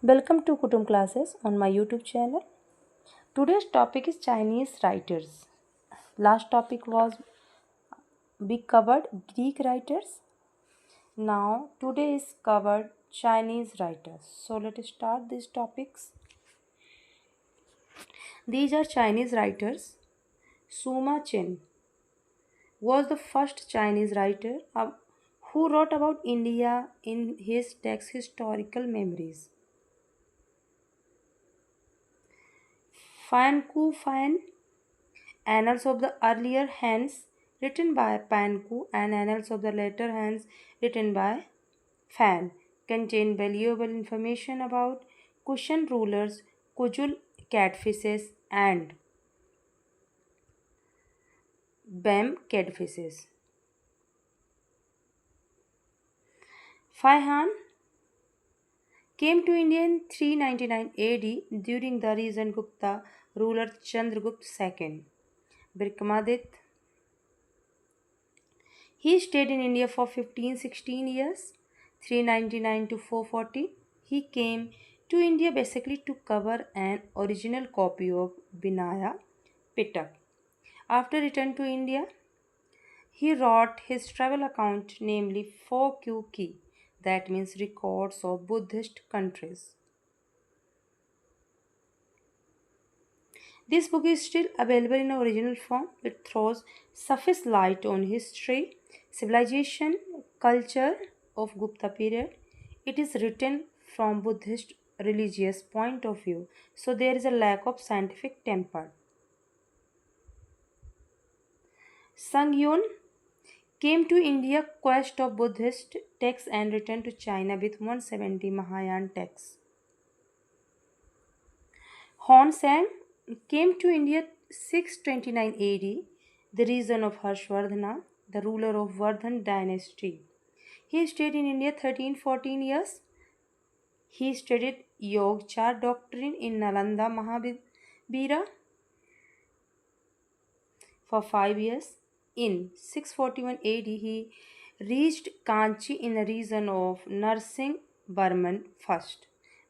Welcome to Kutum classes on my YouTube channel. Today's topic is Chinese writers. Last topic was we covered Greek writers. Now today is covered Chinese writers. So let us start these topics. These are Chinese writers. Suma Chen was the first Chinese writer who wrote about India in his text Historical Memories. Fan Ku Fan Annals of the Earlier Hands written by Panku and Annals of the Later Hands written by Fan contain valuable information about Kushan rulers, Kujul catfishes and Bem catfishes. Faihan came to India in 399 AD during the recent Gupta ruler Chandragupta II. Birkamadit. He stayed in India for 15-16 years, 399 to 440. He came to India basically to cover an original copy of Vinaya Pitak. After return to India, he wrote his travel account, namely 4Q Ki, that means records of Buddhist countries. This book is still available in original form. It throws sufficient light on history, civilization, culture of Gupta period. It is written from Buddhist religious point of view, so there is a lack of scientific temper. Sangyun came to India quest of Buddhist texts and returned to China with 170 Mahayana texts. Honsang came to India 629 AD, the reign of Harshvardhana, the ruler of Vardhan dynasty. He stayed in India 13-14 years. He studied Yogchar doctrine in Nalanda Mahabira for 5 years. In 641 AD, he reached Kanchi in the region of Narsingh Barman I.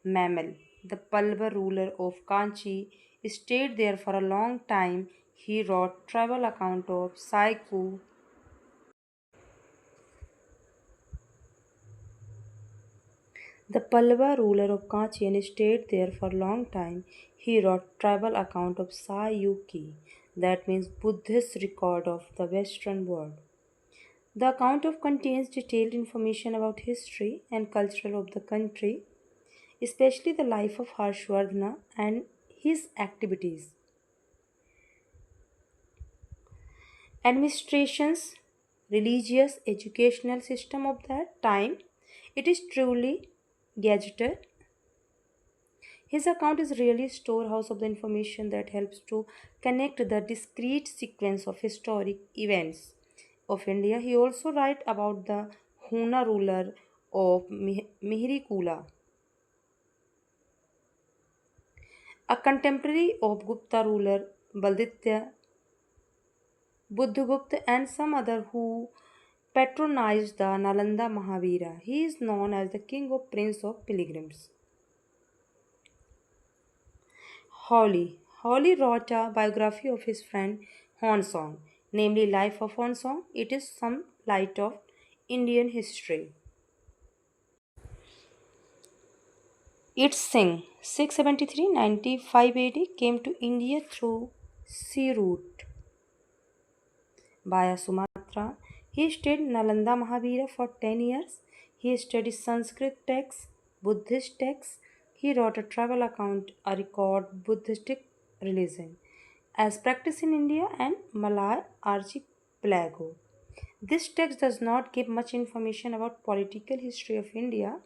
Mammal, the Pallava ruler of Kanchi, stayed there for a long time. He wrote travel account of Saiku. The Pallava ruler of Kanchi and stayed there for a long time. He wrote travel account of Sayuki, that means Buddhist record of the Western world. The account of contains detailed information about history and culture of the country, especially the life of Harshvardhana and his activities. Administration's religious educational system of that time, it is truly gadgeted. His account is really a storehouse of the information that helps to connect the discrete sequence of historic events of India. He also writes about the Huna ruler of Mihrikula, a contemporary of Gupta ruler Balditya, Buddhagupta, and some other who patronized the Nalanda Mahavira. He is known as the king of prince of pilgrims. Hawley wrote a biography of his friend Honsong, namely Life of Honsong. It is some light of Indian history. Its Singh, 673-95 AD, came to India through sea route via Sumatra. He stayed in Nalanda Mahavira for 10 years. He studied Sanskrit texts, Buddhist texts. He wrote a travel account, a record Buddhistic religion, as practiced in India and Malay archipelago. This text does not give much information about political history of India,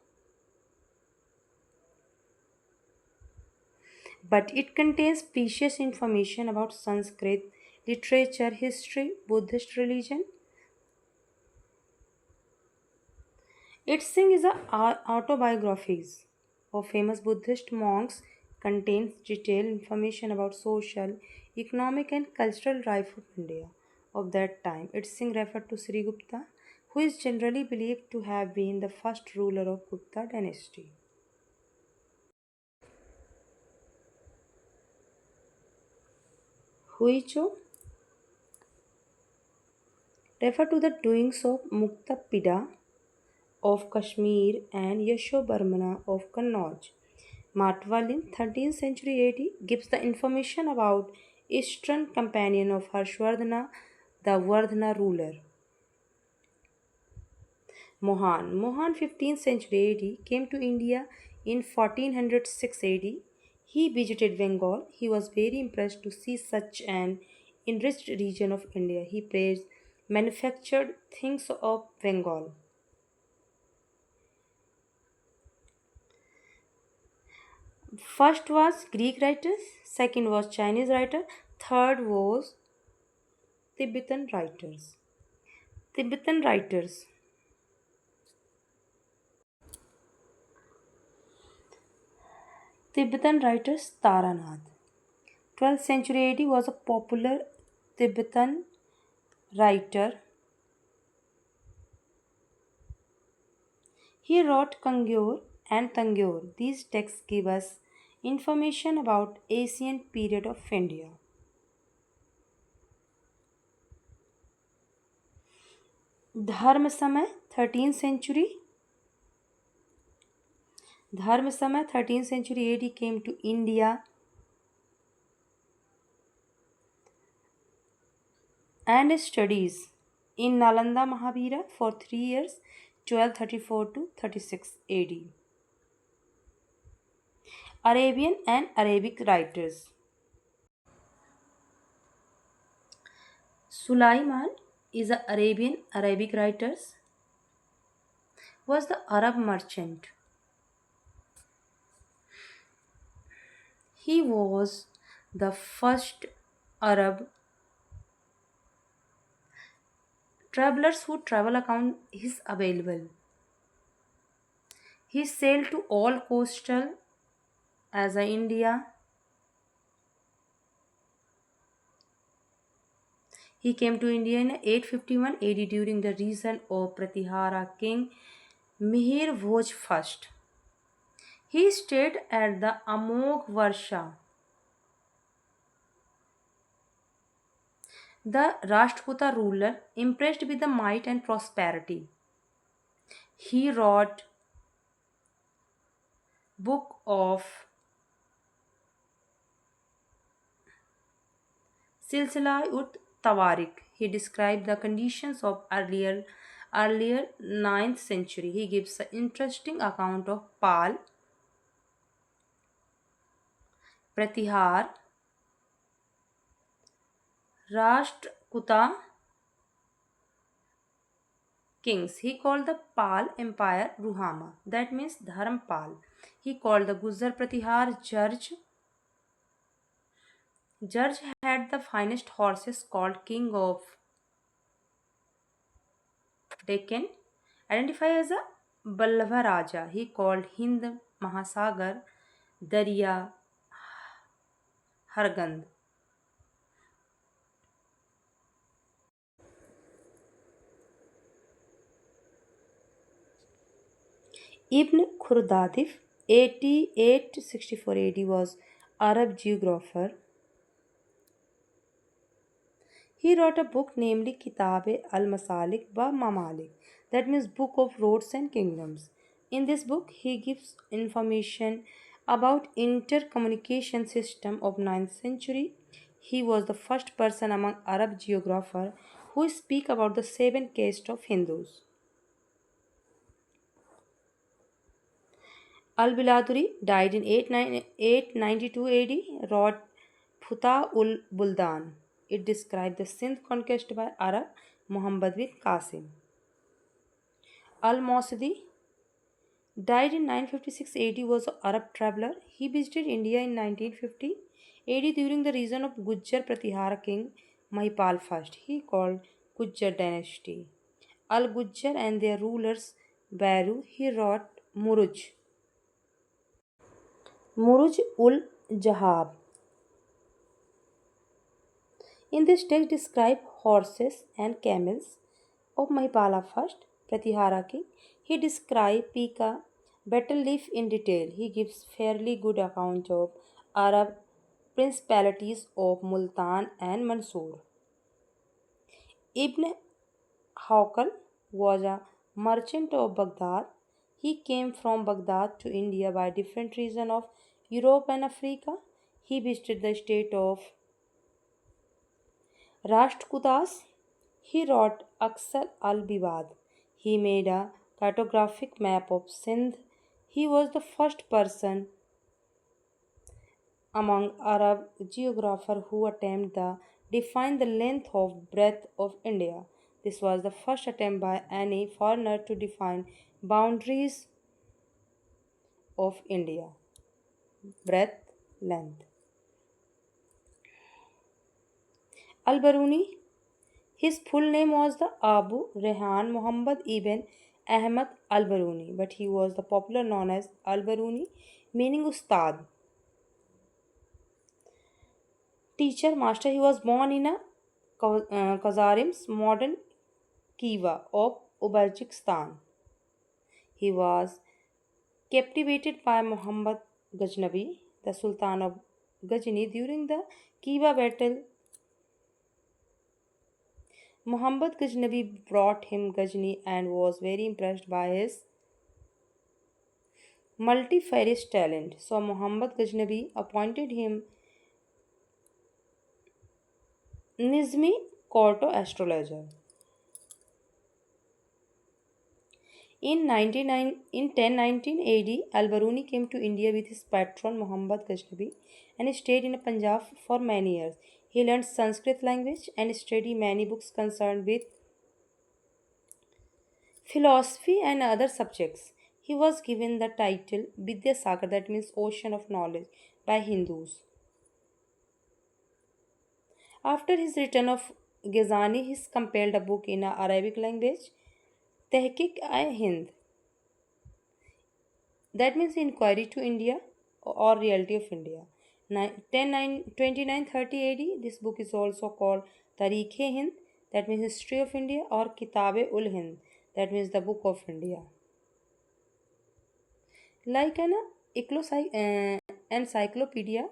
but it contains precious information about Sanskrit literature, history, Buddhist religion. Its Singh is a autobiographies of famous Buddhist monks, contains detailed information about social, economic and cultural life of India of that time. Its Singh referred to Sri Gupta, who is generally believed to have been the first ruler of Gupta dynasty. Huicho refer to the doings of Muktapida of Kashmir and Yashobarmana of Kannauj. Matwal in 13th century AD gives the information about eastern companion of Harshvardhana, the Vardhana ruler. Mohan 15th century AD came to India in 1406 AD. He visited Bengal. He was very impressed to see such an enriched region of India. He praised manufactured things of Bengal. First was Greek writers, second was Chinese writer, third was Tibetan writers. Tibetan writers. Tibetan writers Taranath. 12th century AD was a popular Tibetan writer. He wrote Kangyur and Tangyur. These texts give us information about ancient period of India. Dharma Samay 13th century. Dharma Samay 13th century AD came to India and studies in Nalanda Mahavira for 3 years 1234 to 36 AD. Arabian and Arabic writers. Sulaiman is an Arabian Arabic writer was the Arab merchant. He was the first Arab travelers who travel account is available. He sailed to all coastal as a India. He came to India in 851 AD during the reign of Pratihara king Mihir Bhoj I. He stayed at the Amogh Varsha, the Rashtrakuta ruler, impressed with the might and prosperity. He wrote book of Silsila ut Tawarik. He described the conditions of earlier ninth century. He gives an interesting account of Pal, Pratihar, Rashtrakuta kings. He called the Pal Empire Ruhama. That means Dharmpal. He called the Gujar Pratihar Judge. Judge had the finest horses called King of Deccan. Identified as a Ballabha Raja. He called Hind Mahasagar Darya Hargand. Ibn Khurdadif 8864 AD was Arab geographer. He wrote a book namely Kitab al-Masalik wa Mamalik, that means Book of Roads and Kingdoms. In this book, he gives information about intercommunication system of ninth century. He was the first person among Arab geographers who speak about the seven castes of Hindus. Al-Biladuri died in 892 AD, wrote Futa ul Buldan. It described the Sindh conquest by Arab Muhammad bin Qasim. Al-Masudi died in 956 AD, was an Arab traveler. He visited India in 1950 AD during the reign of Gujjar Pratihara king Mahipal I. He called Gujjar dynasty. Al-Gujjar and their rulers Baru. He wrote Muruj ul Jahab. In this text describe horses and camels of Mahipala first, Pratihara king. He describes battle leaf in detail. He gives fairly good account of Arab principalities of Multan and Mansoor. Ibn Hawkal was a merchant of Baghdad. He came from Baghdad to India by different regions of Europe and Africa. He visited the state of Rashtrakutas. He wrote Aksar al Bibad. He made a cartographic map of Sindh. He was the first person among Arab geographers who attempted to define the length of breadth of India. This was the first attempt by any foreigner to define boundaries of India, breadth, length. Al-Baruni, his full name was the Abu Rehan Muhammad ibn Ahmad Al-Baruni, but he was the popular known as Al-Baruni, meaning Ustad, teacher, master. He was born in a Kazarim's modern Khiva of Uzbekistan. He was captivated by Muhammad Ghaznavi, the Sultan of Ghazni, during the Khiva battle. Muhammad Ghaznavi brought him Ghazni and was very impressed by his multifarious talent. So Muhammad Ghaznavi appointed him Nizmi court astrologer. In 1019 AD, Al-Baruni came to India with his patron Muhammad Ghaznavi and stayed in Punjab for many years. He learned Sanskrit language and studied many books concerned with philosophy and other subjects. He was given the title Vidya Sagar, that means ocean of knowledge, by Hindus. After his return of Ghazani, he compiled a book in Arabic language, Tehqiq-i-Hind, that means inquiry to India or reality of India. 2930 AD, this book is also called Tariq-e-Hind, that means history of India, or Kitab-ul-Hind, that means the book of India. Like an encyclopedia,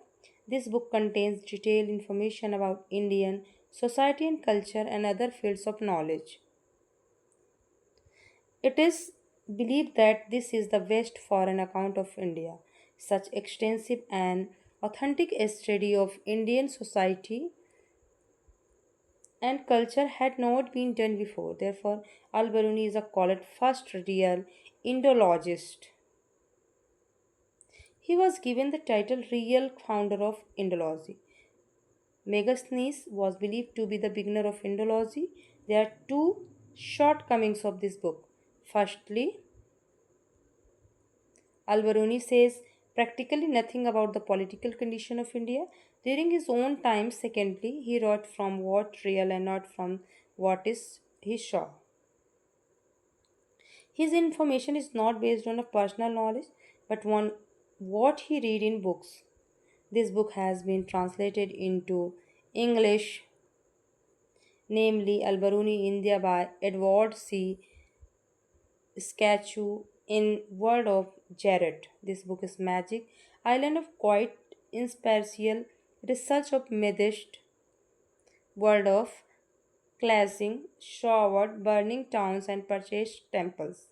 this book contains detailed information about Indian society and culture and other fields of knowledge. It is believed that this is the best for an account of India. Such extensive and authentic study of Indian society and culture had not been done before. Therefore, Al-Baruni is called first real Indologist. He was given the title real founder of Indology. Megasthenes was believed to be the beginner of Indology. There are two shortcomings of this book. Firstly, Al-Baruni says practically nothing about the political condition of India during his own time. Secondly, he wrote from what real and not from what is he saw. His information is not based on a personal knowledge but on what he read in books. This book has been translated into English, namely Al-Baruni India by Edward C. Statue in World of Jared. This book is Magic Island of Quite Impartial Research of Medist World of Clashing, Showered, Burning Towns and Purchased Temples.